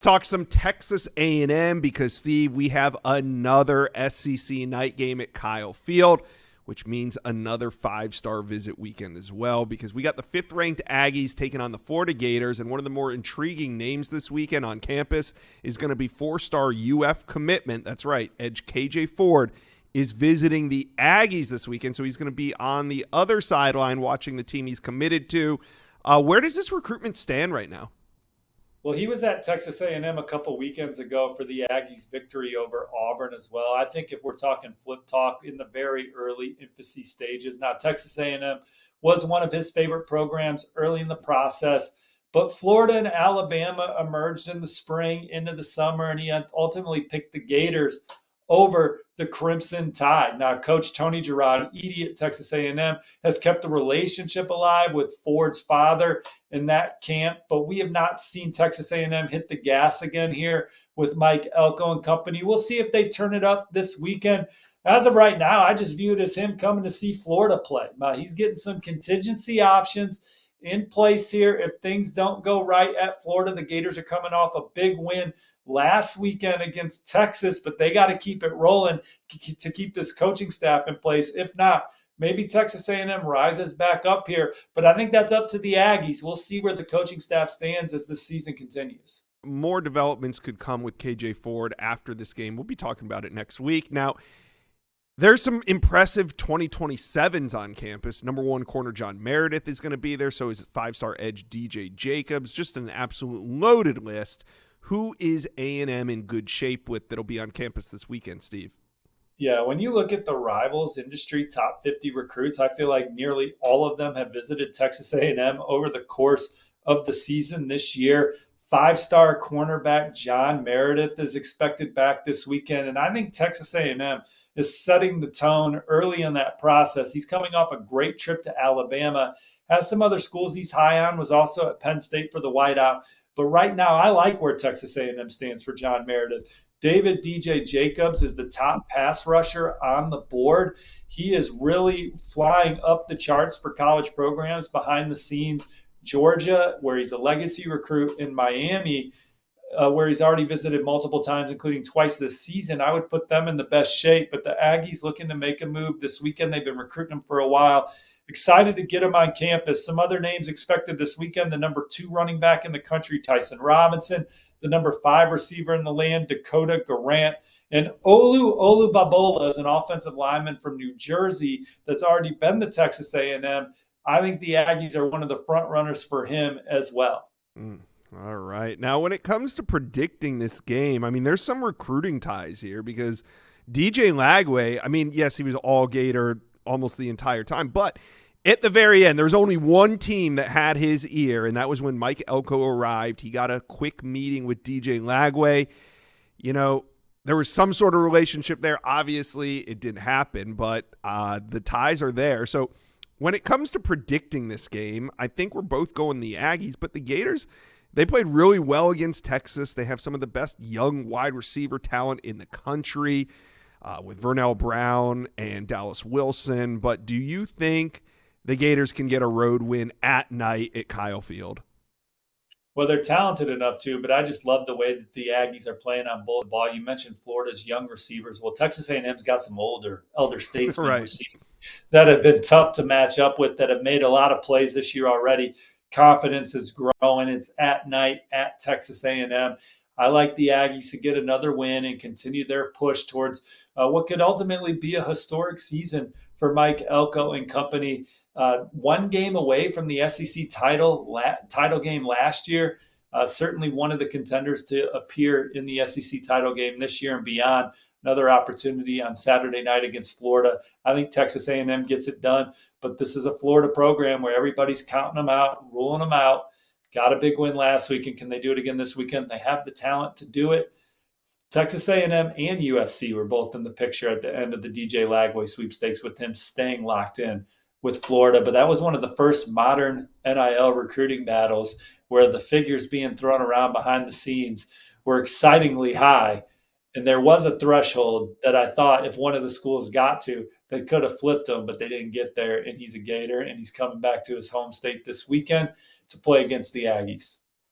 Talk some Texas A&M because, Steve, we have another SEC night game at Kyle Field, which means another five-star visit weekend as well, because we got the fifth-ranked Aggies taking on the Florida Gators, and one of the more intriguing names this weekend on campus is going to be four-star UF commitment. That's right, edge KJ Ford is visiting the Aggies this weekend, so he's going to be on the other sideline watching the team he's committed to. Where does this recruitment stand right now? Well, he was at Texas A&M a couple weekends ago for the Aggies' victory over Auburn as well. I think if we're talking flip talk in the very early infancy stages, now Texas A&M was one of his favorite programs early in the process, but Florida and Alabama emerged in the spring into the summer, and he ultimately picked the Gators over the Crimson Tide. Now, Coach Tony Girardi at Texas A&M has kept the relationship alive with Ford's father in that camp, but we have not seen Texas A&M hit the gas again here with Mike Elko and company. We'll see if they turn it up this weekend. As of right now, I just view it as him coming to see Florida play. He's getting some contingency options in place here. If things don't go right at Florida, the Gators are coming off a big win last weekend against Texas, but they got to keep it rolling to keep this coaching staff in place. If not, maybe Texas A&M rises back up here, but I think that's up to the Aggies. We'll see where the coaching staff stands as the season continues. More developments could come with KJ Ford after this game. We'll be talking about it next week. Now, there's some impressive 2027s on campus. Number one corner John Meredith is going to be there. So is five-star edge DJ Jacobs. Just an absolute loaded list. Who is A&M in good shape with that'll be on campus this weekend, Steve? Yeah, when you look at the Rivals industry top 50 recruits, I feel like nearly all of them have visited Texas A&M over the course of the season this year. Five-star cornerback John Meredith is expected back this weekend, and I think Texas A&M is setting the tone early in that process. He's coming off a great trip to Alabama, has some other schools he's high on, was also at Penn State for the whiteout. But right now, I like where Texas A&M stands for John Meredith. David DJ Jacobs is the top pass rusher on the board. He is really flying up the charts for college programs behind the scenes. Georgia, where he's a legacy recruit, in Miami, where he's already visited multiple times, including twice this season. I would put them in the best shape, but the Aggies looking to make a move this weekend. They've been recruiting him for a while. Excited to get him on campus. Some other names expected this weekend: the number 2 running back in the country, Tyson Robinson, the number 5 receiver in the land, Dakota Garant, and Olu Olubabola is an offensive lineman from New Jersey that's already been to Texas A&M. I think the Aggies are one of the front runners for him as well. All right. Now, when it comes to predicting this game, I mean, there's some recruiting ties here because DJ Lagway, I mean, yes, he was all Gator almost the entire time, but at the very end, there's only one team that had his ear, and that was when Mike Elko arrived. He got a quick meeting with DJ Lagway. You know, there was some sort of relationship there. Obviously, it didn't happen, but the ties are there. So when it comes to predicting this game, I think we're both going the Aggies, but the Gators, they played really well against Texas. They have some of the best young wide receiver talent in the country with Vernell Brown and Dallas Wilson. But do you think the Gators can get a road win at night at Kyle Field? Well, they're talented enough to, but I just love the way that the Aggies are playing on both ball. You mentioned Florida's young receivers. Well, Texas A&M's got some elder statesmen right. receivers that have been tough to match up with, that have made a lot of plays this year already. Confidence is growing. It's at night at Texas A&M. I like the Aggies to get another win and continue their push towards what could ultimately be a historic season for Mike Elko and company. One game away from the SEC title game last year. Certainly one of the contenders to appear in the SEC title game this year and beyond. Another opportunity on Saturday night against Florida. I think Texas A&M gets it done, but this is a Florida program where everybody's counting them out, ruling them out. Got a big win last week, and can they do it again this weekend? They have the talent to do it. Texas A&M and USC were both in the picture at the end of the DJ Lagway sweepstakes, with him staying locked in with Florida. But that was one of the first modern NIL recruiting battles where the figures being thrown around behind the scenes were excitingly high. And there was a threshold that I thought if one of the schools got to, they could have flipped him, but they didn't get there. And he's a Gator, and he's coming back to his home state this weekend to play against the Aggies.